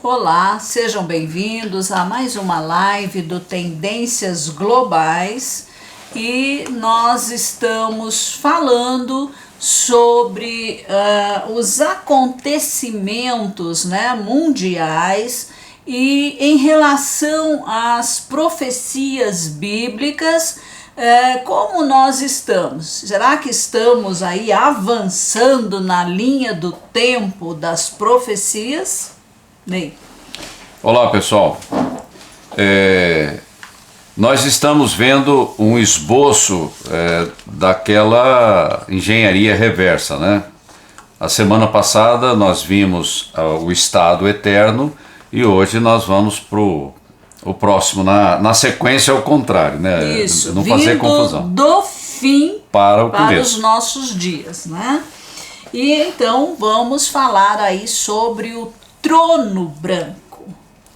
Olá, sejam bem-vindos a mais uma live do Tendências Globais e nós estamos falando sobre os acontecimentos, mundiais e em relação às profecias bíblicas. Como nós estamos? Será que estamos aí avançando na linha do tempo das profecias? Ney. Olá, pessoal. Nós estamos vendo um esboço daquela engenharia reversa, né? A semana passada nós vimos o estado eterno e hoje nós vamos para o próximo, na sequência ao contrário, né? Isso, não fazer confusão. Do fim para os nossos dias, né? E então vamos falar aí sobre o trono branco.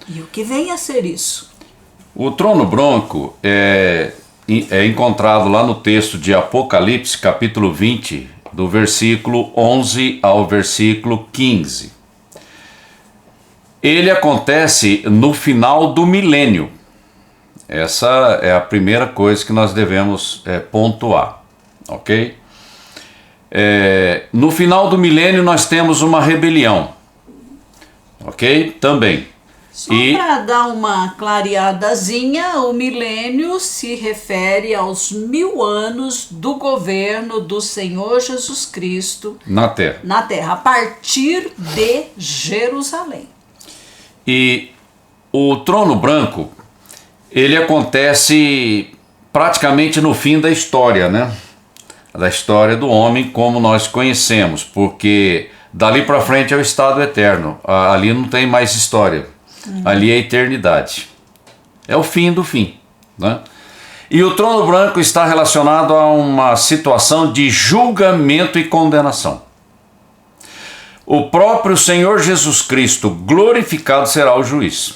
E o que vem a ser isso? O trono branco é encontrado lá no texto de Apocalipse, capítulo 20, do versículo 11 ao versículo 15. Ele acontece no final do milênio. Essa é a primeira coisa que nós devemos pontuar, ok? No final do milênio nós temos uma rebelião, ok? Também. Só para dar uma clareadazinha, o milênio se refere aos 1000 anos do governo do Senhor Jesus Cristo na Terra, a partir de Jerusalém. E o trono branco, ele acontece praticamente no fim da história, né? Da história do homem como nós conhecemos, porque dali para frente é o estado eterno, ali não tem mais história, ali é a eternidade, é o fim do fim, né? E o trono branco está relacionado a uma situação de julgamento e condenação. O próprio Senhor Jesus Cristo, glorificado, será o juiz,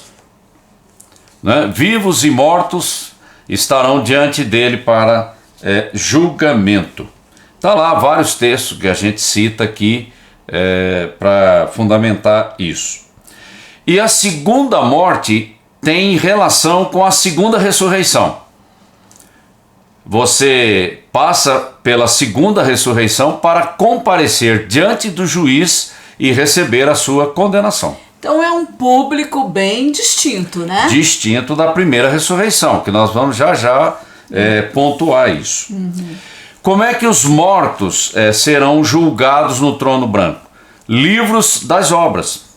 né? Vivos e mortos estarão diante dele para julgamento. Está lá vários textos que a gente cita aqui para fundamentar isso. E a segunda morte tem relação com a segunda ressurreição. Você passa pela segunda ressurreição para comparecer diante do juiz e receber a sua condenação. Então é um público bem distinto, né? Distinto da primeira ressurreição, que nós vamos já pontuar isso. Como é que os mortos serão julgados no trono branco? Livros das obras.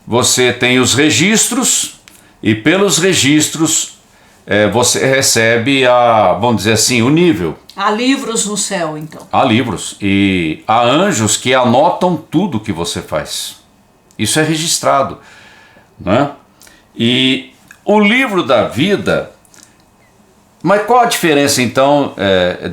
Você tem os registros e pelos registros você recebe vamos dizer assim, o nível. Há livros no céu, então. Há livros e há anjos que anotam tudo que você faz. Isso é registrado, né? E o livro da vida. Mas qual a diferença então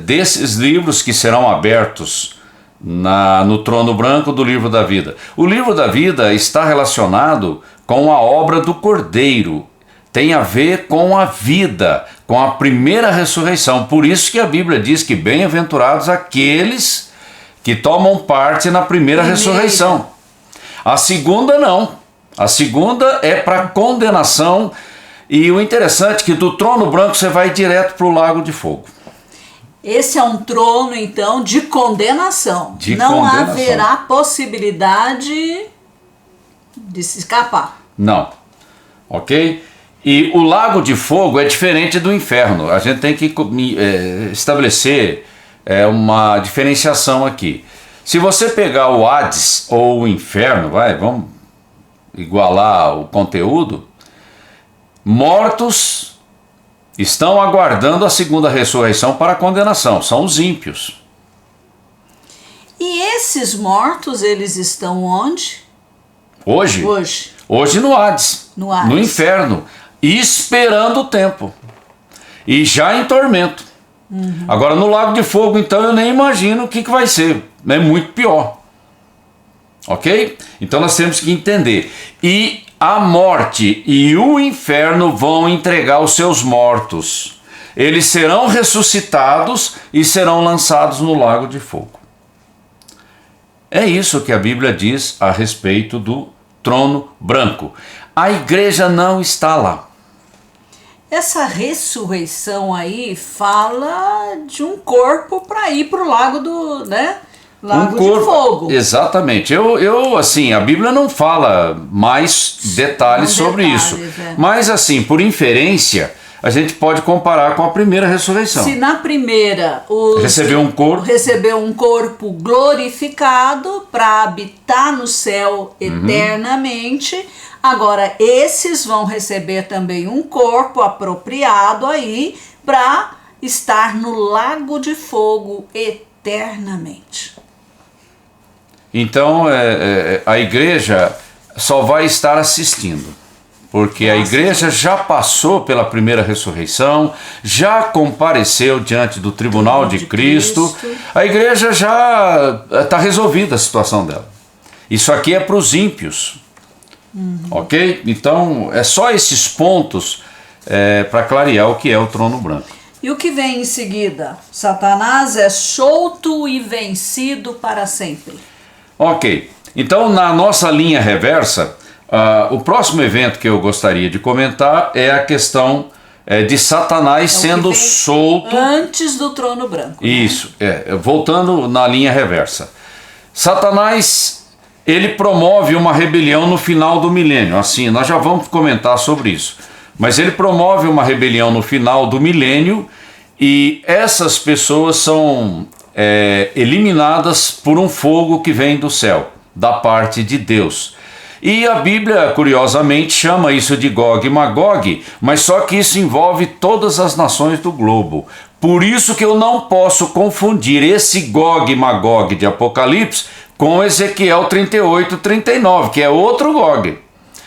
desses livros que serão abertos no trono branco do livro da vida? O livro da vida está relacionado com a obra do Cordeiro, tem a ver com a vida, com a primeira ressurreição. Por isso que a Bíblia diz que bem-aventurados aqueles que tomam parte na primeira ressurreição. A segunda não, a segunda é para condenação. E o interessante é que do trono branco você vai direto para o lago de fogo. Esse é um trono, então, de condenação. Não haverá possibilidade de se escapar. Não. Ok? E o lago de fogo é diferente do inferno. A gente tem que estabelecer uma diferenciação aqui. Se você pegar o Hades ou o inferno, vamos igualar o conteúdo. Mortos estão aguardando a segunda ressurreição para a condenação, são os ímpios. E esses mortos, eles estão onde? Hoje no Hades, no inferno, esperando o tempo, e já em tormento. Agora no lago de fogo, então eu nem imagino o que vai ser, é muito pior. Ok? Então nós temos que entender. E a morte e o inferno vão entregar os seus mortos. Eles serão ressuscitados e serão lançados no lago de fogo. É isso que a Bíblia diz a respeito do trono branco. A igreja não está lá. Essa ressurreição aí fala de um corpo para ir para o lago do, né? Lago de fogo. Exatamente. Assim, a Bíblia não fala mais detalhes sobre isso. Mas, assim, por inferência, a gente pode comparar com a primeira ressurreição. Se na primeira recebeu um corpo glorificado para habitar no céu eternamente, agora esses vão receber também um corpo apropriado aí para estar no lago de fogo eternamente. Então, a igreja só vai estar assistindo, porque a igreja já passou pela primeira ressurreição, já compareceu diante do tribunal de Cristo. A igreja já está resolvida a situação dela. Isso aqui é para os ímpios, ok? Então, é só esses pontos para clarear o que é o trono branco. E o que vem em seguida? Satanás é solto e vencido para sempre. Ok, então na nossa linha reversa, o próximo evento que eu gostaria de comentar é a questão de Satanás sendo solto. Antes do trono branco. Isso, voltando na linha reversa. Satanás, ele promove uma rebelião no final do milênio. Assim, nós já vamos comentar sobre isso. Mas ele promove uma rebelião no final do milênio e essas pessoas são eliminadas por um fogo que vem do céu, da parte de Deus. E a Bíblia, curiosamente, chama isso de Gog e Magog, mas só que isso envolve todas as nações do globo. Por isso que eu não posso confundir esse Gog e Magog de Apocalipse com Ezequiel 38, 39, que é outro Gog.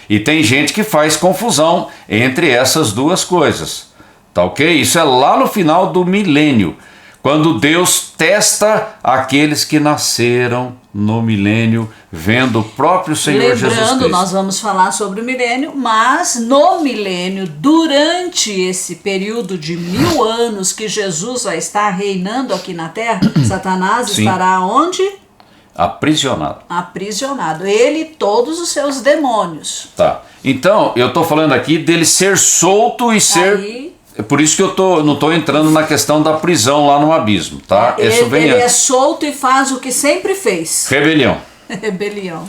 E tem gente que faz confusão entre essas duas coisas, tá ok? Isso é lá no final do milênio, quando Deus testa aqueles que nasceram no milênio, vendo o próprio Senhor Jesus Cristo. Lembrando, nós vamos falar sobre o milênio, mas no milênio, durante esse período de 1000 anos que Jesus vai estar reinando aqui na terra, Satanás estará onde? Aprisionado. Aprisionado. Ele e todos os seus demônios. Tá. Então, eu estou falando aqui dele ser solto e ser... É por isso que eu não estou entrando na questão da prisão lá no abismo, tá? Ele é solto e faz o que sempre fez. Rebelião. Rebelião.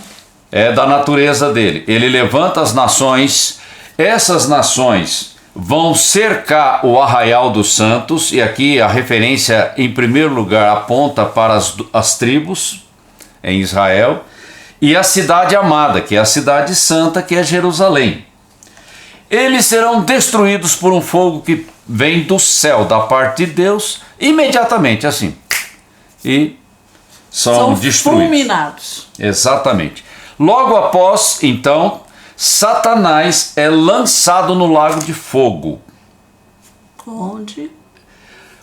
É da natureza dele. Ele levanta as nações, essas nações vão cercar o arraial dos santos, e aqui a referência, em primeiro lugar, aponta para as tribos em Israel, e a cidade amada, que é a cidade santa, que é Jerusalém. Eles serão destruídos por um fogo que vem do céu, da parte de Deus, imediatamente, assim. E são destruídos. Fulminados. Exatamente. Logo após, então, Satanás é lançado no lago de fogo.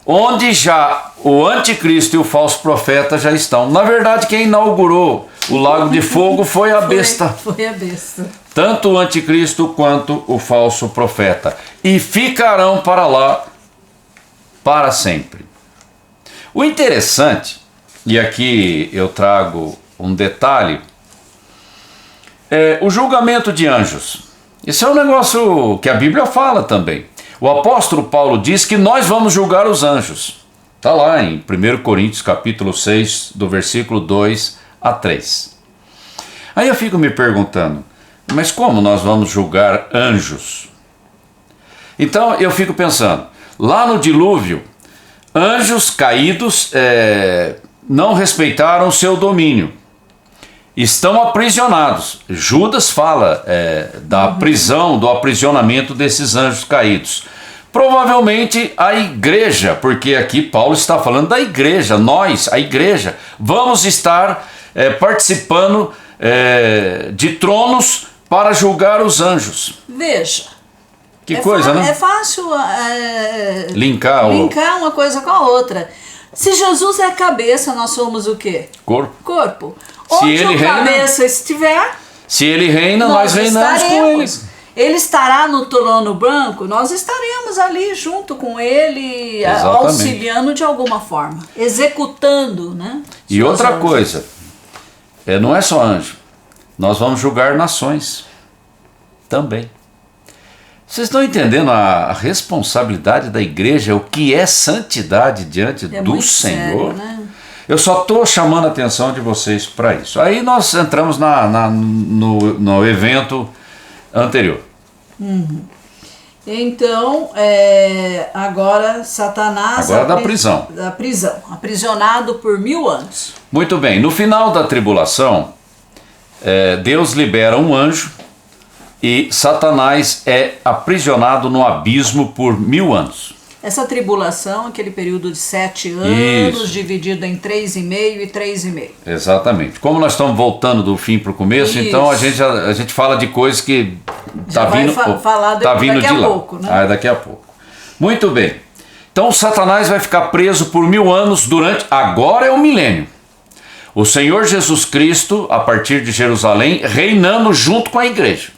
Onde já o anticristo e o falso profeta já estão. Na verdade, quem inaugurou o lago de fogo foi a besta. Foi a besta. Tanto o anticristo quanto o falso profeta. E ficarão para lá para sempre. O interessante, e aqui eu trago um detalhe, é o julgamento de anjos. Esse é um negócio que a Bíblia fala também. O apóstolo Paulo diz que nós vamos julgar os anjos. Está lá em 1 Coríntios capítulo 6, do versículo 2 a 3. Aí eu fico me perguntando, mas como nós vamos julgar anjos? Então eu fico pensando, lá no dilúvio, anjos caídos não respeitaram o seu domínio. Estão aprisionados. Judas fala da prisão, do aprisionamento desses anjos caídos. Provavelmente a igreja, porque aqui Paulo está falando da igreja, nós, a igreja, vamos estar participando de tronos para julgar os anjos. Veja. Que coisa, né? É fácil linkar uma coisa com a outra. Se Jesus é a cabeça, nós somos o quê? Corpo. Onde a cabeça estiver, se ele reina, nós reinamos com ele. Ele estará no trono branco, nós estaremos ali junto com ele, exatamente, auxiliando de alguma forma, executando, né? E outra coisa, não é só anjo, nós vamos julgar nações também. Vocês estão entendendo a responsabilidade da igreja, o que é santidade diante do Senhor? Sério, né? Eu só estou chamando a atenção de vocês para isso. Aí nós entramos no evento anterior. Então, agora Satanás... Agora da prisão. Da prisão, aprisionado por 1000 anos. Muito bem, no final da tribulação, Deus libera um anjo e Satanás é aprisionado no abismo por 1000 anos. Essa tribulação, aquele período de 7 anos, Isso. dividido em 3,5 e 3,5. Exatamente. Como nós estamos voltando do fim para o começo, Isso. então a gente fala de coisas que Já vai falar vindo daqui de a lá. pouco, né? Daqui a pouco. Muito bem. Então Satanás vai ficar preso por 1000 anos agora é o milênio. O Senhor Jesus Cristo, a partir de Jerusalém, reinando junto com a igreja.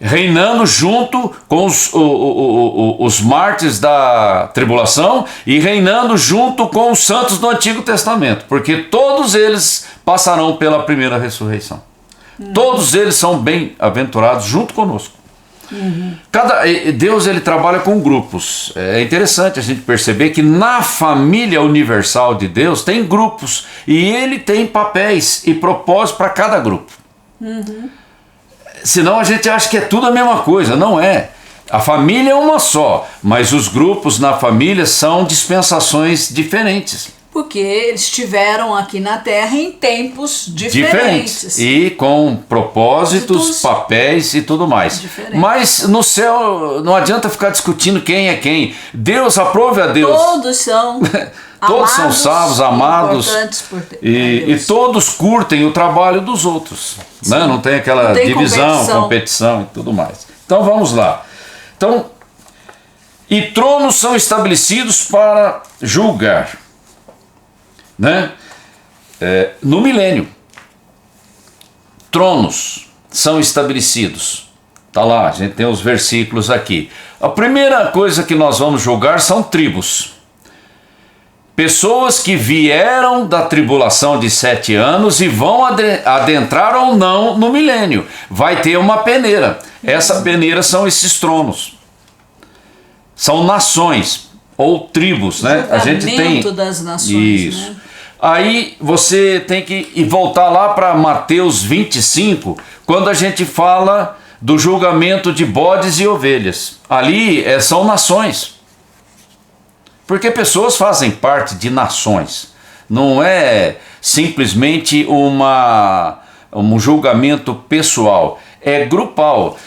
Reinando junto com os mártires da tribulação e reinando junto com os santos do Antigo Testamento, porque todos eles passarão pela primeira ressurreição. Todos eles são bem-aventurados junto conosco. Deus ele trabalha com grupos. É interessante a gente perceber que na família universal de Deus tem grupos e ele tem papéis e propósitos para cada grupo. Senão a gente acha que é tudo a mesma coisa, não é. A família é uma só, mas os grupos na família são dispensações diferentes. Porque eles estiveram aqui na Terra em tempos diferentes. E com propósitos, papéis e tudo mais. Diferentes. Mas no céu não adianta ficar discutindo quem é quem. Deus, aprove a Deus. Todos são Todos são salvos, amados e todos curtem o trabalho dos outros. Né? Não tem aquela divisão, competição e tudo mais. Então vamos lá. Então, e tronos são estabelecidos para julgar. Né? No milênio, tronos são estabelecidos. Está lá, a gente tem os versículos aqui. A primeira coisa que nós vamos julgar são tribos. Pessoas que vieram da tribulação de 7 anos e vão adentrar ou não no milênio. Vai ter uma peneira. Essa peneira são esses tronos. São nações ou tribos, né? A gente tem das nações, isso. Né? Aí você tem que voltar lá para Mateus 25, quando a gente fala do julgamento de bodes e ovelhas. Ali são nações. Porque pessoas fazem parte de nações. Não é simplesmente um julgamento pessoal. É grupal.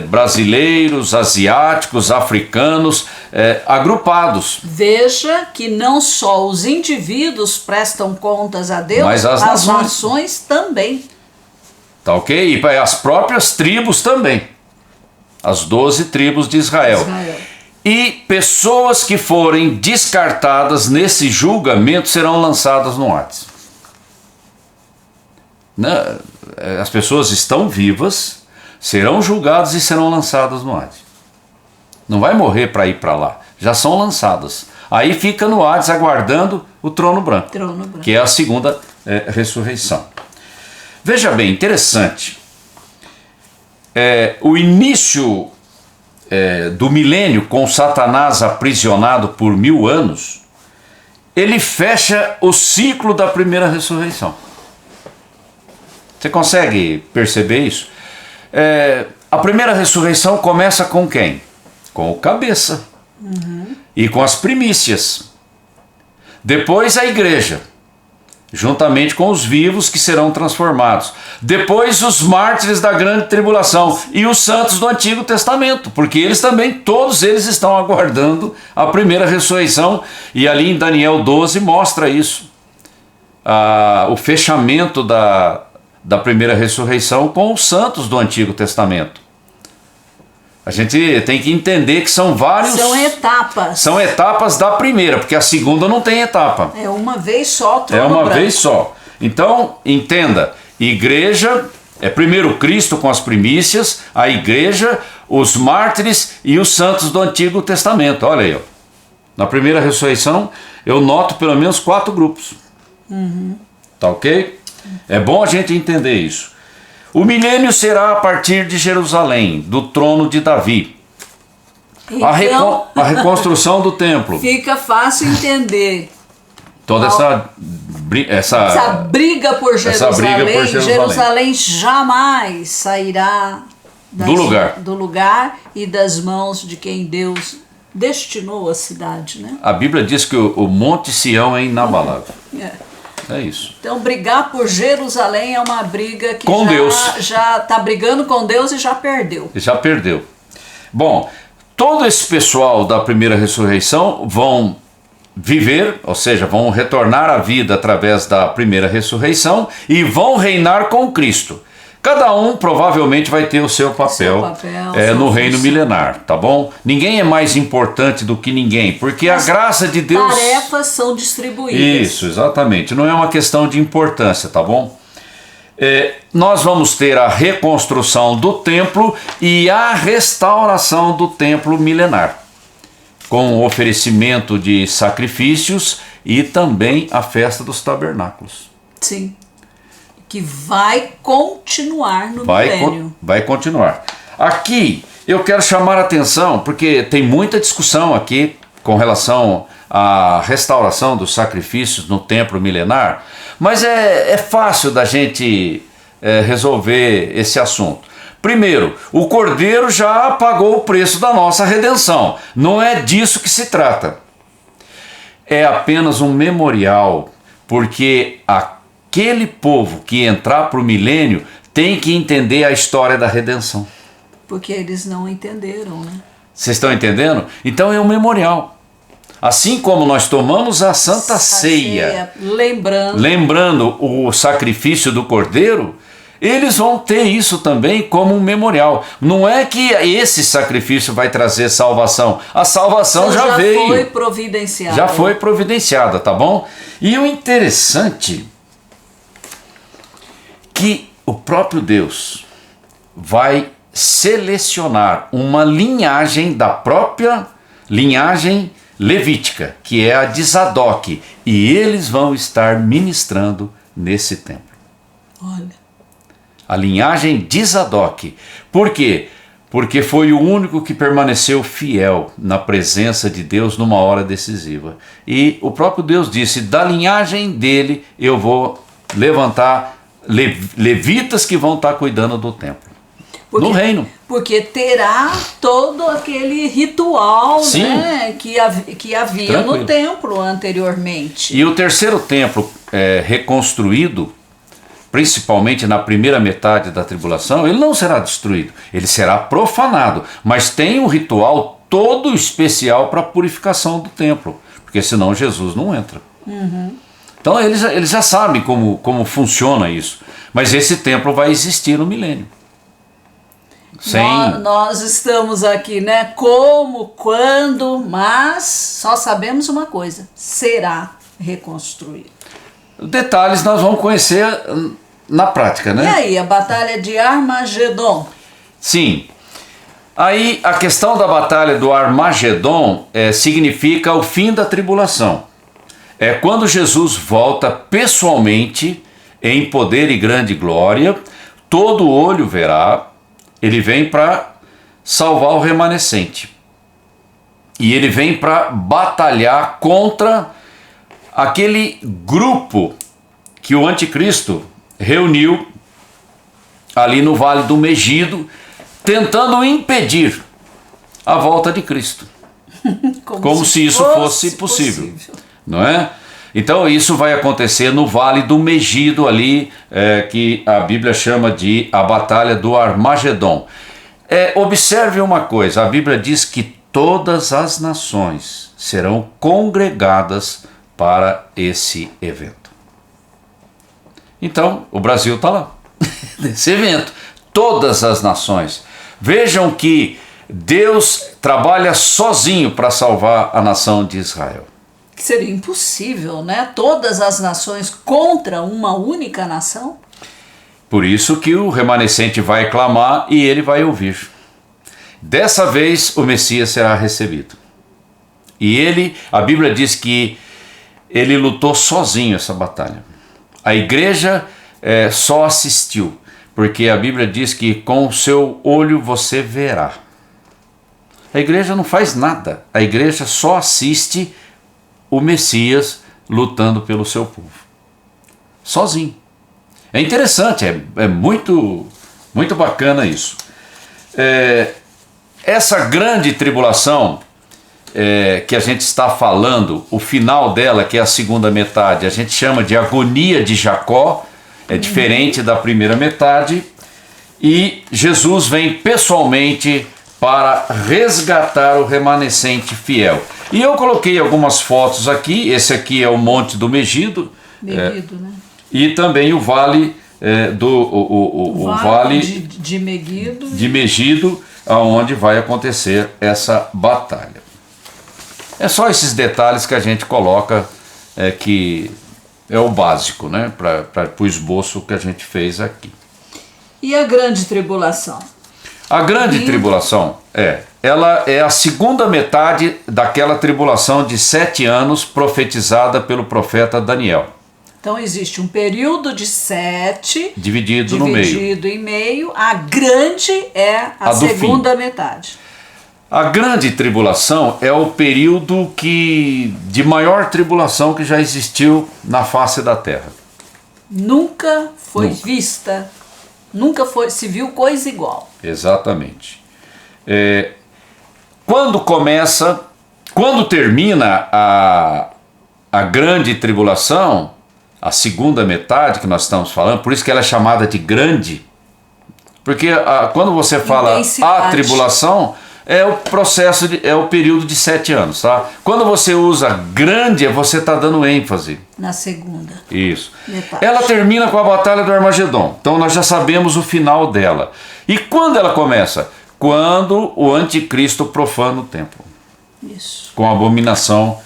Brasileiros, asiáticos, africanos, agrupados. Veja que não só os indivíduos prestam contas a Deus, mas as nações também. Tá ok? E as próprias tribos também. As 12 tribos de Israel. E pessoas que forem descartadas nesse julgamento serão lançadas no Hades. As pessoas estão vivas, serão julgadas e serão lançadas no Hades. Não vai morrer para ir para lá, já são lançadas. Aí fica no Hades aguardando o trono branco, que é a segunda ressurreição. Veja bem, interessante. O início do milênio, com Satanás aprisionado por 1000 anos, ele fecha o ciclo da primeira ressurreição. Você consegue perceber isso? A primeira ressurreição começa com quem? Com o cabeça. E com as primícias. Depois a igreja, juntamente com os vivos que serão transformados. Depois os mártires da grande tribulação e os santos do Antigo Testamento, porque eles também, todos eles estão aguardando a primeira ressurreição, e ali em Daniel 12 mostra isso. O fechamento da primeira ressurreição com os santos do Antigo Testamento. A gente tem que entender que são vários... São etapas. São etapas da primeira, porque a segunda não tem etapa. É uma vez só, trono branco. É uma branco. vez só. Então, entenda, igreja é primeiro Cristo com as primícias, a igreja, os mártires e os santos do Antigo Testamento. Olha aí, ó. Na primeira ressurreição, eu noto pelo menos 4 grupos. Tá ok? É bom a gente entender isso. O milênio será a partir de Jerusalém, do trono de Davi. Então, A reconstrução do templo. fica fácil entender. Toda essa briga por Jerusalém, Jerusalém. Jerusalém jamais sairá do lugar e das mãos de quem Deus destinou a cidade, né? A Bíblia diz que o Monte Sião é inabalável. É isso. Então, brigar por Jerusalém é uma briga que com Deus. Já está brigando com Deus e já perdeu. Já perdeu. Bom, todo esse pessoal da primeira ressurreição vão viver, ou seja, vão retornar à vida através da primeira ressurreição e vão reinar com Cristo. Cada um provavelmente vai ter o seu papel, no reino milenar, tá bom? Ninguém é mais importante do que ninguém, porque a graça de Deus... Tarefas são distribuídas. Isso, exatamente. Não é uma questão de importância, tá bom? Nós vamos ter a reconstrução do templo e a restauração do templo milenar, com o oferecimento de sacrifícios e também a festa dos tabernáculos. Sim. Que vai continuar no milênio. Vai continuar. Aqui eu quero chamar a atenção, porque tem muita discussão aqui com relação à restauração dos sacrifícios no templo milenar, mas é fácil da gente resolver esse assunto. Primeiro, o Cordeiro já pagou o preço da nossa redenção. Não é disso que se trata. É apenas um memorial, porque aquele povo que entrar para o milênio tem que entender a história da redenção. Porque eles não entenderam, né? Vocês estão entendendo? Então é um memorial. Assim como nós tomamos a Santa Ceia, lembrando o sacrifício do Cordeiro, eles vão ter isso também como um memorial. Não é que esse sacrifício vai trazer salvação. A salvação já veio. Já foi providenciada. Já foi providenciada, tá bom? E o interessante que o próprio Deus vai selecionar uma linhagem da própria linhagem levítica, que é a de Zadok, e eles vão estar ministrando nesse templo. Olha. A linhagem de Zadok. Por quê? Porque foi o único que permaneceu fiel na presença de Deus numa hora decisiva. E o próprio Deus disse, da linhagem dele eu vou levantar levitas que vão estar cuidando do templo. No reino. Porque terá todo aquele ritual, né, que havia no templo anteriormente. E o terceiro templo reconstruído, principalmente na primeira metade da tribulação, ele não será destruído, ele será profanado, mas tem um ritual todo especial para a purificação do templo, porque senão Jesus não entra. Então eles já sabem como funciona isso, mas esse templo vai existir no milênio. Nós estamos aqui, né? Como, quando, mas só sabemos uma coisa: será reconstruído. Detalhes nós vamos conhecer na prática, né? E aí, a batalha de Armagedon? Sim. Aí a questão da batalha do Armagedon significa o fim da tribulação. É quando Jesus volta pessoalmente em poder e grande glória, todo olho verá. Ele vem para salvar o remanescente. E ele vem para batalhar contra aquele grupo que o anticristo reuniu ali no Vale do Megido, tentando impedir a volta de Cristo. Como se isso fosse possível. Não é? Então isso vai acontecer no Vale do Megido ali, que a Bíblia chama de a Batalha do Armagedon. Observe uma coisa, a Bíblia diz que todas as nações serão congregadas para esse evento. Então o Brasil está lá, nesse evento, todas as nações. Vejam que Deus trabalha sozinho para salvar a nação de Israel. Que seria impossível, né? Todas as nações contra uma única nação. Por isso que o remanescente vai clamar e ele vai ouvir. Dessa vez o Messias será recebido. E a Bíblia diz que ele lutou sozinho essa batalha. A igreja só assistiu, porque a Bíblia diz que com o seu olho você verá. A igreja não faz nada, a igreja só assiste o Messias lutando pelo seu povo, sozinho. É interessante, é muito, muito bacana isso. Essa grande tribulação que a gente está falando, o final dela, que é a segunda metade, a gente chama de agonia de Jacó, é diferente da primeira metade, e Jesus vem pessoalmente para resgatar o remanescente fiel. E eu coloquei algumas fotos aqui, esse aqui é o Monte do Megido, Megido, né? E também o vale o vale de Megido, onde vai acontecer essa batalha. É só esses detalhes que a gente coloca, que é o básico, né, para o esboço que a gente fez aqui. E a grande tribulação? A grande tribulação ela é a segunda metade daquela tribulação de 7 anos profetizada pelo profeta Daniel. Então existe um período de 7 dividido no meio. Dividido em meio. A grande é a segunda metade. A grande tribulação é o período de maior tribulação que já existiu na face da terra. Nunca foi vista, nunca se viu coisa igual. Exatamente. Quando termina a grande tribulação, a segunda metade que nós estamos falando, por isso que ela é chamada de grande, porque quando você fala a tribulação, é o processo, é o período de 7 anos, tá? Quando você usa grande, você está dando ênfase. Na segunda. Isso. Metade. Ela termina com a Batalha do Armagedon, então nós já sabemos o final dela. E quando ela começa? Quando o anticristo profana o templo. Isso. Com a abominação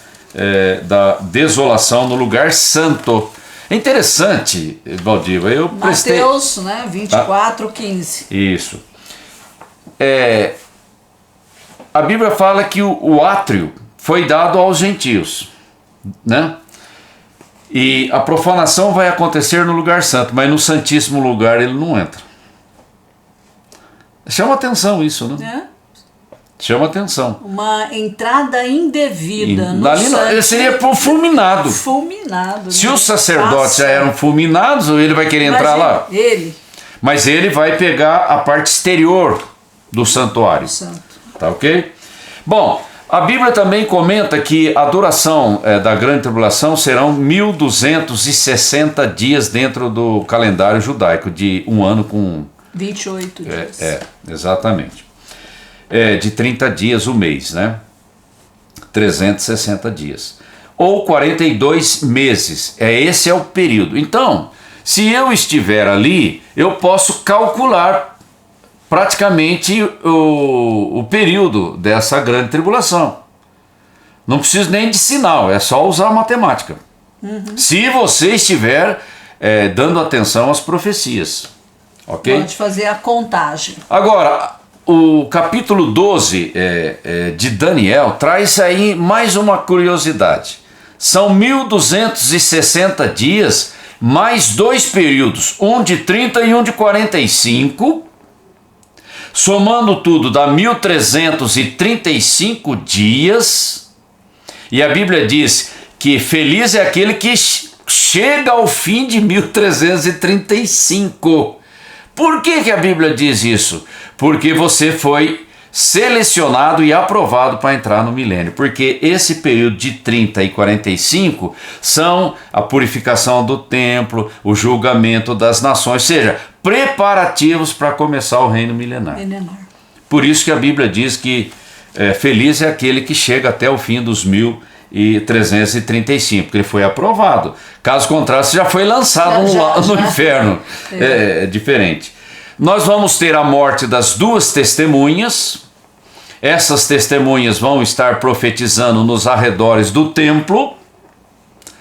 da desolação no lugar santo. É interessante, Valdiva, eu prestei... Mateus, né, 24:15. Isso. A Bíblia fala que o átrio foi dado aos gentios, né? E a profanação vai acontecer no lugar santo, mas no santíssimo lugar ele não entra. Chama atenção isso, né? Chama atenção. Uma entrada indevida. Ele seria fulminado. Fulminado. Se os sacerdotes já eram fulminados, ele vai querer entrar lá? Mas ele vai pegar a parte exterior do santuário. Tá ok? Bom, a Bíblia também comenta que a duração da grande tribulação serão 1260 dias dentro do calendário judaico, de um ano com 28 dias. Exatamente. De 30 dias o mês, né? 360 dias. Ou 42 meses. Esse é o período. Então, se eu estiver ali, eu posso calcular praticamente o período dessa grande tribulação. Não preciso nem de sinal, é só usar a matemática. Se você estiver dando atenção às profecias. Ok? Pode fazer a contagem. Agora, o capítulo 12 de Daniel traz aí mais uma curiosidade. São 1260 dias, mais 2 períodos, um de 30 e um de 45. Somando tudo, dá 1335 dias. E a Bíblia diz que feliz é aquele que chega ao fim de 1335. Por que a Bíblia diz isso? Porque você foi selecionado e aprovado para entrar no milênio. Porque esse período de 30 e 45 são a purificação do templo, o julgamento das nações, ou seja, preparativos para começar o reino milenar. Por isso que a Bíblia diz que feliz é aquele que chega até o fim dos 1335, porque ele foi aprovado. Caso contrário, você já foi lançado no inferno. É diferente. Nós vamos ter a morte das 2 testemunhas. Essas testemunhas vão estar profetizando nos arredores do templo.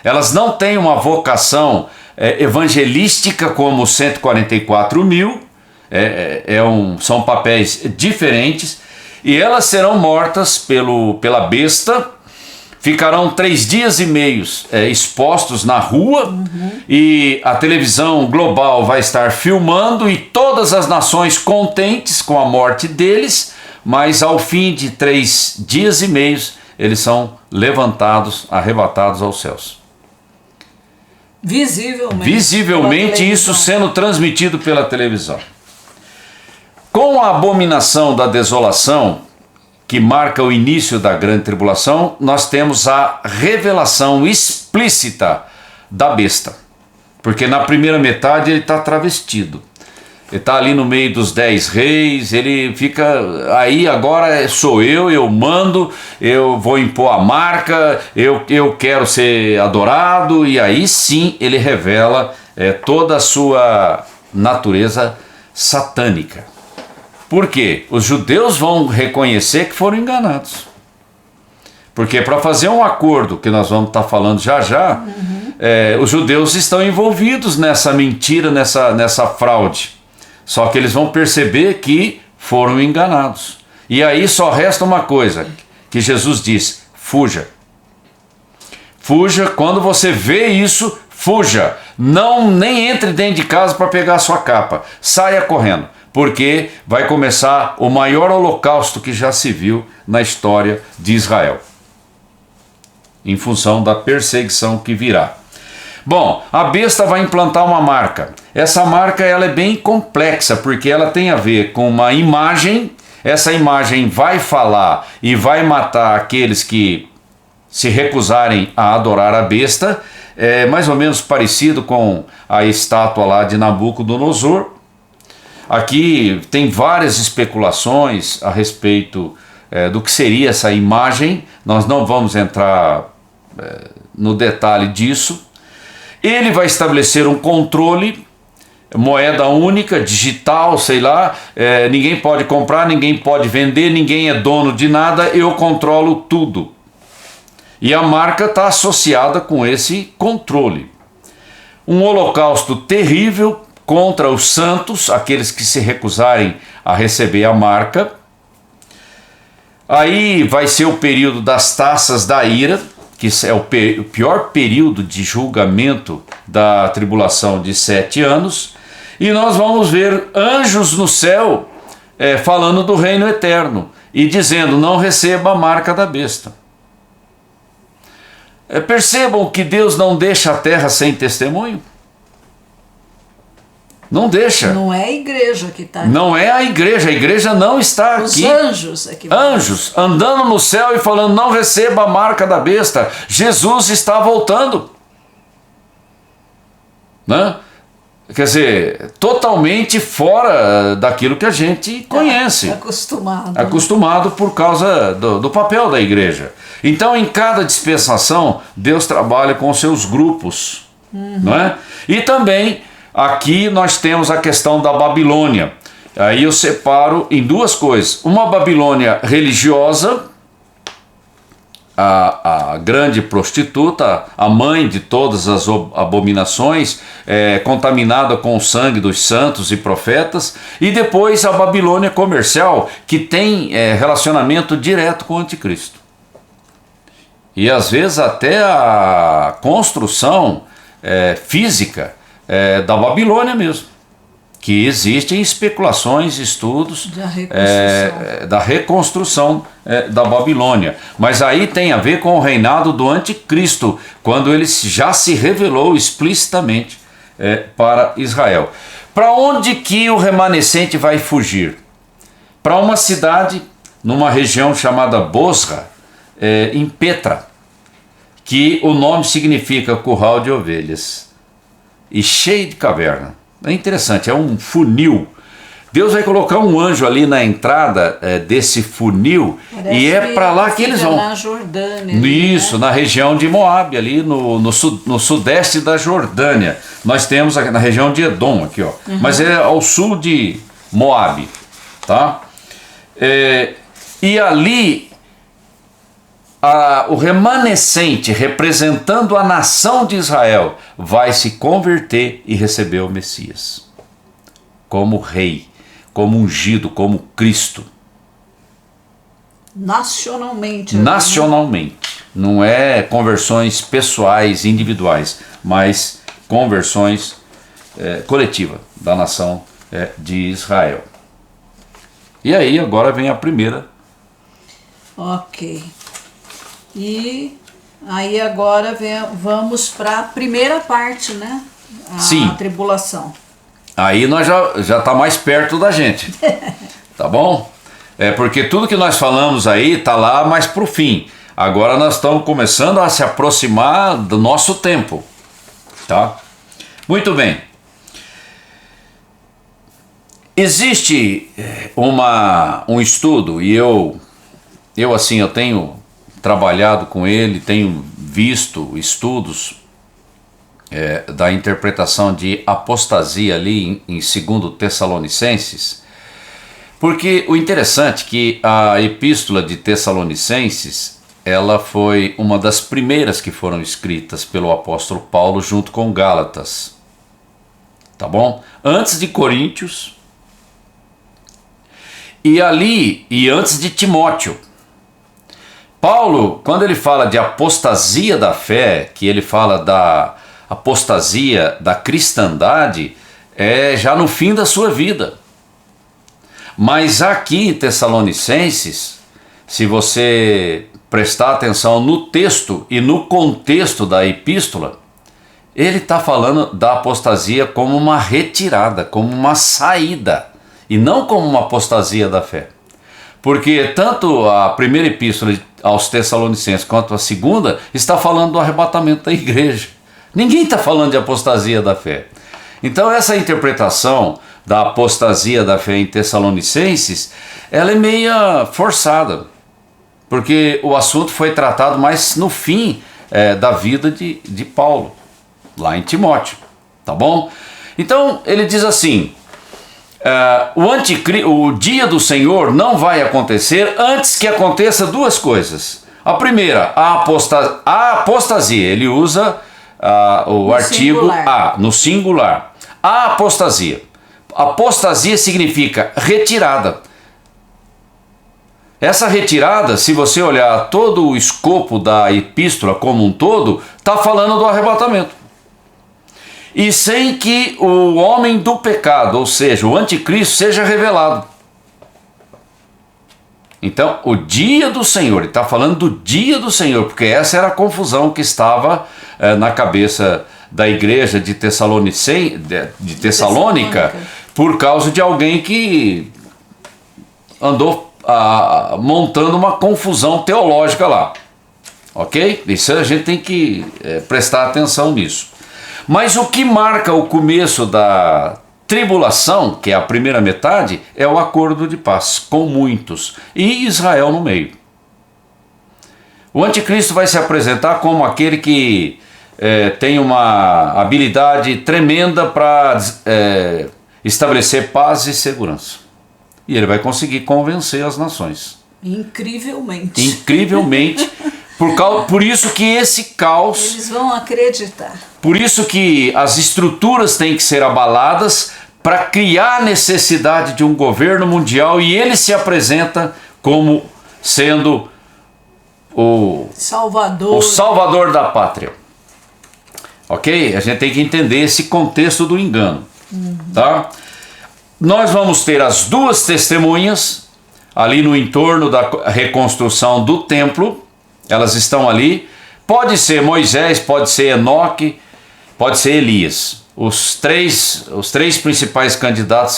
Elas não têm uma vocação evangelística como os 144.000. São papéis diferentes. E elas serão mortas pela besta ficarão 3 dias e meio expostos na rua, e a televisão global vai estar filmando, e todas as nações contentes com a morte deles, mas ao fim de 3 dias e meio eles são levantados, arrebatados aos céus. Visivelmente isso sendo transmitido pela televisão. Com a abominação da desolação, que marca o início da grande tribulação, nós temos a revelação explícita da besta. Porque na primeira metade ele está travestido. Ele está ali no meio dos 10 reis, ele fica aí, agora sou eu mando, eu vou impor a marca, eu quero ser adorado, e aí sim ele revela toda a sua natureza satânica. Por quê? Os judeus vão reconhecer que foram enganados. Porque para fazer um acordo, que nós vamos estar falando já, os judeus estão envolvidos nessa mentira, nessa fraude. Só que eles vão perceber que foram enganados. E aí só resta uma coisa, que Jesus diz: fuja. Fuja, quando você vê isso, fuja. Não, nem entre dentro de casa para pegar a sua capa. Saia correndo, porque vai começar o maior holocausto que já se viu na história de Israel, em função da perseguição que virá. Bom, a besta vai implantar uma marca. Essa marca ela é bem complexa, porque ela tem a ver com uma imagem. Essa imagem vai falar e vai matar aqueles que se recusarem a adorar a besta. É mais ou menos parecido com a estátua lá de Nabucodonosor. Aqui tem várias especulações a respeito do que seria essa imagem. Nós não vamos entrar no detalhe disso. Ele vai estabelecer um controle, moeda única, digital, sei lá, ninguém pode comprar, ninguém pode vender, ninguém é dono de nada, eu controlo tudo. E a marca está associada com esse controle. Um holocausto terrível contra os santos, aqueles que se recusarem a receber a marca. Aí vai ser o período das taças da ira, que é o pior período de julgamento da tribulação de 7 anos, e nós vamos ver anjos no céu falando do reino eterno, e dizendo: não receba a marca da besta. Percebam que Deus não deixa a terra sem testemunho. Não deixa. Não é a igreja que está aqui. Não é a igreja não está aqui. Os anjos é que vão. Anjos andando no céu e falando: não receba a marca da besta. Jesus está voltando. Né? Quer dizer, totalmente fora daquilo que a gente conhece. Acostumado por causa do papel da igreja. Então, em cada dispensação, Deus trabalha com seus grupos. Não é? E também aqui nós temos a questão da Babilônia. Aí eu separo em duas coisas. Uma Babilônia religiosa, a grande prostituta, a mãe de todas as abominações, contaminada com o sangue dos santos e profetas. E depois a Babilônia comercial, que tem relacionamento direto com o anticristo. E às vezes até a construção física da Babilônia mesmo, que existem especulações, estudos da reconstrução da Babilônia, mas aí tem a ver com o reinado do anticristo, quando ele já se revelou explicitamente para Israel. Para onde que o remanescente vai fugir? Para uma cidade numa região chamada Bosra, em Petra, que o nome significa curral de ovelhas, e cheio de caverna. É interessante, é um funil. Deus vai colocar um anjo ali na entrada desse funil. Parece, e é para lá que eles vão. Na Jordânia. Isso, né? Na região de Moabe, ali no sudeste da Jordânia. Nós temos na região de Edom aqui, ó. Mas é ao sul de Moabe, tá? E ali o remanescente, representando a nação de Israel, vai se converter e receber o Messias como rei, como ungido, como Cristo. Nacionalmente. Nacionalmente. Não é conversões pessoais, individuais, mas conversões coletivas da nação de Israel. E aí agora vem a primeira. Ok. E aí agora vamos para a primeira parte, né? Sim. A tribulação. Aí nós já tá mais perto da gente. Tá bom? Porque tudo que nós falamos aí tá lá mais pro fim. Agora nós estamos começando a se aproximar do nosso tempo. Tá? Muito bem. Existe um estudo, e eu tenho trabalhado com ele, tenho visto estudos da interpretação de apostasia ali em 2 Tessalonicenses, porque o interessante é que a epístola de Tessalonicenses, ela foi uma das primeiras que foram escritas pelo apóstolo Paulo junto com Gálatas, tá bom? Antes de Coríntios e antes de Timóteo. Paulo, quando ele fala de apostasia da fé, que ele fala da apostasia da cristandade, é já no fim da sua vida. Mas aqui em Tessalonicenses, se você prestar atenção no texto e no contexto da epístola, ele está falando da apostasia como uma retirada, como uma saída, e não como uma apostasia da fé. Porque tanto a primeira epístola aos Tessalonicenses quanto a segunda está falando do arrebatamento da igreja. Ninguém está falando de apostasia da fé. Então essa interpretação da apostasia da fé em Tessalonicenses, ela é meia forçada, porque o assunto foi tratado mais no fim da vida de Paulo, lá em Timóteo, tá bom? Então ele diz assim, o dia do Senhor não vai acontecer antes que aconteça duas coisas. A primeira, a apostasia, ele usa o artigo singular. A, no singular. A apostasia. Apostasia significa retirada. Essa retirada, se você olhar todo o escopo da epístola como um todo, está falando do arrebatamento. E sem que o homem do pecado, ou seja, o anticristo, seja revelado. Então, o dia do Senhor, ele está falando do dia do Senhor, porque essa era a confusão que estava na cabeça da igreja de Tessalônica, por causa de alguém que andou montando uma confusão teológica lá. Ok? Isso a gente tem que prestar atenção nisso. Mas o que marca o começo da tribulação, que é a primeira metade, é o acordo de paz com muitos e Israel no meio. O anticristo vai se apresentar como aquele que tem uma habilidade tremenda para estabelecer paz e segurança. E ele vai conseguir convencer as nações. Incrivelmente. Incrivelmente. Por isso que esse caos... Eles vão acreditar. Por isso que as estruturas têm que ser abaladas para criar a necessidade de um governo mundial, e ele se apresenta como sendo o salvador da pátria. Ok? A gente tem que entender esse contexto do engano. Tá? Nós vamos ter as duas testemunhas ali no entorno da reconstrução do templo. Elas estão ali. Pode ser Moisés, pode ser Enoque, pode ser Elias. Os três principais candidatos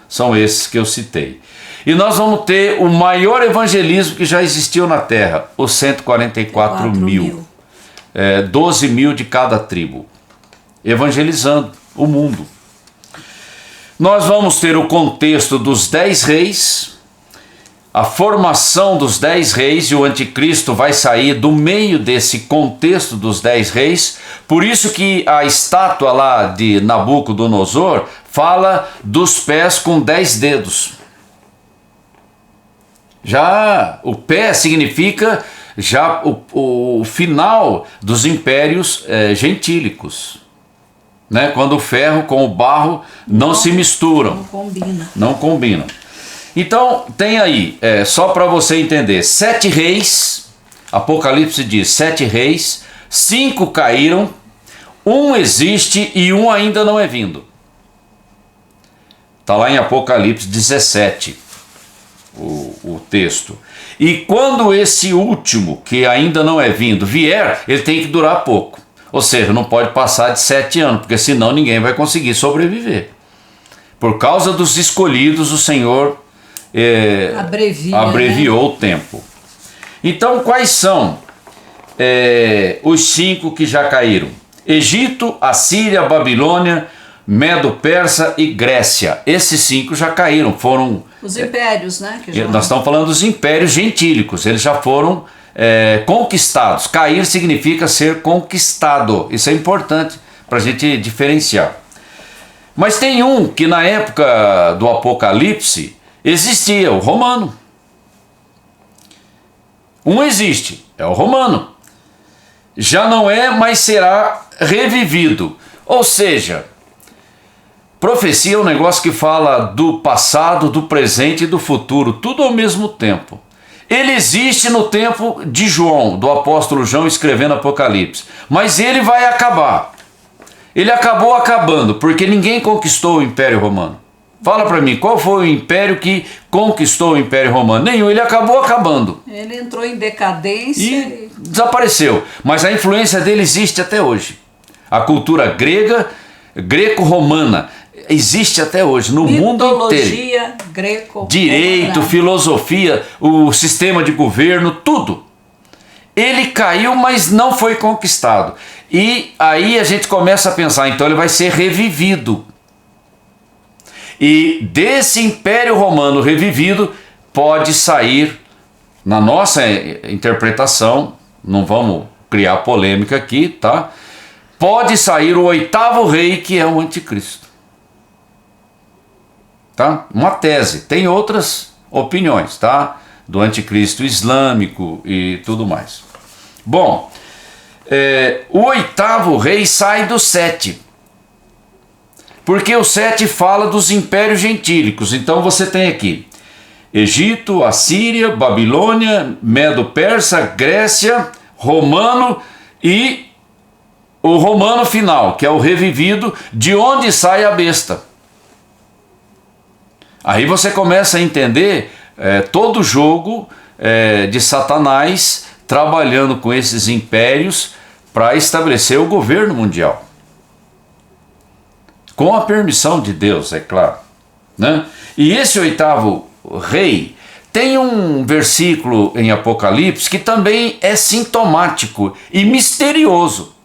são esses que eu citei. E nós vamos ter o maior evangelismo que já existiu na terra, os 144 mil. 12 mil de cada tribo, evangelizando o mundo. Nós vamos ter o contexto dos 10 reis, a formação dos 10 reis, e o anticristo vai sair do meio desse contexto dos 10 reis. Por isso que a estátua lá de Nabucodonosor fala dos pés com 10 dedos. Já o pé significa já o final dos impérios gentílicos, né? Quando o ferro com o barro não se misturam. Não combinam. Então tem aí, só para você entender, 7 reis, Apocalipse diz 7 reis, 5 caíram, um existe e um ainda não é vindo. Está lá em Apocalipse 17, o texto. E quando esse último, que ainda não é vindo, vier, ele tem que durar pouco. Ou seja, não pode passar de 7 anos, porque senão ninguém vai conseguir sobreviver. Por causa dos escolhidos, o Senhor abreviou o tempo. Então, quais são os 5 que já caíram? Egito, Assíria, Babilônia, Medo-Persa e Grécia. Esses 5 já caíram, foram... Os impérios, né? Nós estamos falando dos impérios gentílicos, eles já foram conquistados. Cair significa ser conquistado, isso é importante para a gente diferenciar. Mas tem um que na época do Apocalipse existia, o romano. Um existe, é o romano. Já não é, mas será revivido. Ou seja, profecia é um negócio que fala do passado, do presente e do futuro, tudo ao mesmo tempo. Ele existe no tempo de João, do apóstolo João escrevendo Apocalipse, mas ele vai acabar. Ele acabou acabando, porque ninguém conquistou o Império Romano. Fala para mim, qual foi o império que conquistou o Império Romano? Nenhum, ele acabou acabando. Ele entrou em decadência e desapareceu. Mas a influência dele existe até hoje. A cultura grega, greco-romana, existe até hoje no mundo inteiro. Mitologia greco-romana. Direito, filosofia, o sistema de governo, tudo. Ele caiu, mas não foi conquistado. E aí a gente começa a pensar, então ele vai ser revivido. E desse Império Romano revivido pode sair, na nossa interpretação, não vamos criar polêmica aqui, tá? Pode sair o 8º rei, que é o anticristo. Tá? Uma tese, tem outras opiniões, tá? Do anticristo islâmico e tudo mais. Bom, o 8º rei sai do 7. Porque o 7 fala dos impérios gentílicos. Então você tem aqui Egito, Assíria, Babilônia, Medo-Persa, Grécia, Romano e o romano final, que é o revivido, de onde sai a besta. Aí você começa a entender todo o jogo de Satanás trabalhando com esses impérios para estabelecer o governo mundial. Com a permissão de Deus, é claro, né? E esse 8º rei tem um versículo em Apocalipse que também é sintomático e misterioso.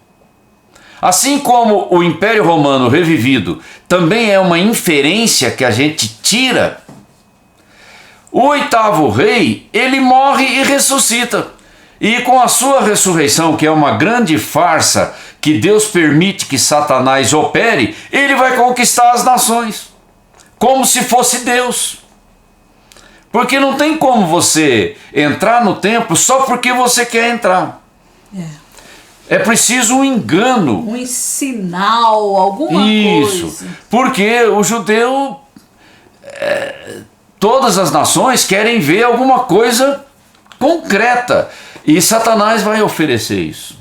Assim como o Império Romano revivido também é uma inferência que a gente tira, o 8º rei, ele morre e ressuscita. E com a sua ressurreição, que é uma grande farsa que Deus permite que Satanás opere, ele vai conquistar as nações, como se fosse Deus. Porque não tem como você entrar no templo só porque você quer entrar. É preciso um engano. Um sinal, alguma coisa. Porque o judeu, todas as nações querem ver alguma coisa concreta. E Satanás vai oferecer isso.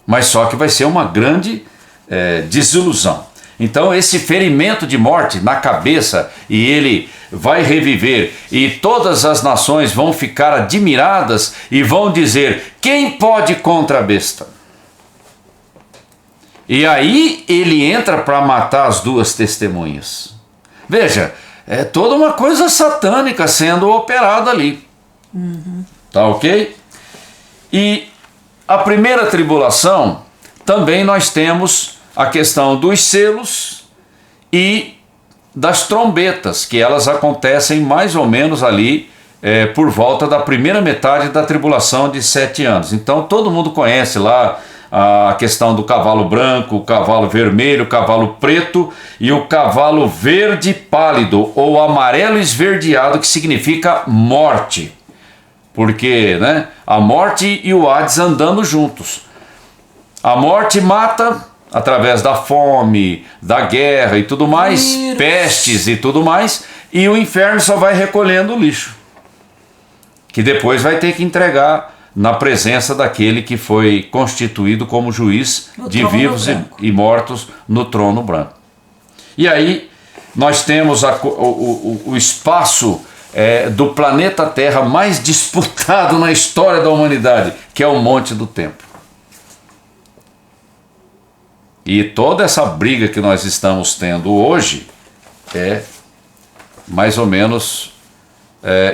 Mas só que vai ser uma grande desilusão. Então esse ferimento de morte na cabeça, e ele vai reviver, e todas as nações vão ficar admiradas e vão dizer: quem pode contra a besta? E aí ele entra para matar as 2 testemunhas. Veja, é toda uma coisa satânica sendo operada ali. Tá ok? E a primeira tribulação, também nós temos a questão dos selos e das trombetas, que elas acontecem mais ou menos ali por volta da primeira metade da tribulação de 7 anos. Então todo mundo conhece lá a questão do cavalo branco, o cavalo vermelho, o cavalo preto e o cavalo verde pálido ou amarelo esverdeado, que significa morte. Porque, né, a morte e o Hades andando juntos. A morte mata através da fome, da guerra e tudo mais, pestes e tudo mais, e o inferno só vai recolhendo o lixo. que depois vai ter que entregar na presença daquele que foi constituído como juiz de vivos e mortos no trono branco. E aí nós temos o espaço do planeta Terra mais disputado na história da humanidade, que é o Monte do Templo. E toda essa briga que nós estamos tendo hoje é mais ou menos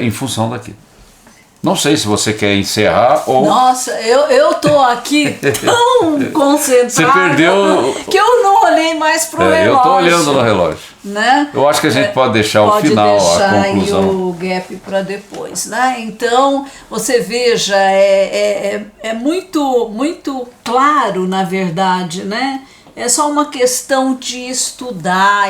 em função daquilo. Não sei se você quer encerrar ou... Nossa, eu tô aqui tão concentrado. Você perdeu... que eu não olhei mais pro relógio. Eu tô olhando no relógio. Né? Eu acho que a gente pode deixar o final, a conclusão. Pode deixar o gap para depois. Né? Então, você veja, é muito, muito claro, na verdade, né? É só uma questão de estudar,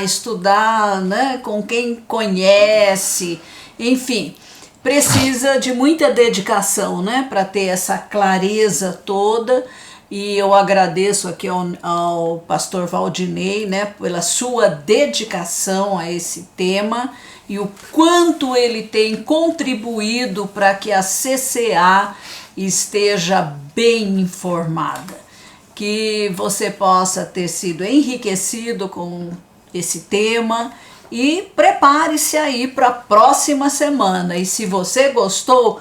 né? Com quem conhece, enfim... Precisa de muita dedicação, né, para ter essa clareza toda, e eu agradeço aqui ao pastor Valdinei, né, pela sua dedicação a esse tema e o quanto ele tem contribuído para que a CCA esteja bem informada. Que você possa ter sido enriquecido com esse tema. E prepare-se aí para a próxima semana. E se você gostou,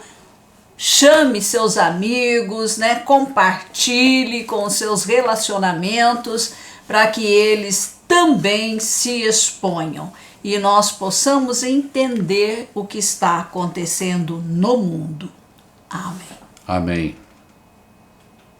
chame seus amigos, né? Compartilhe com seus relacionamentos para que eles também se exponham e nós possamos entender o que está acontecendo no mundo. Amém. Amém.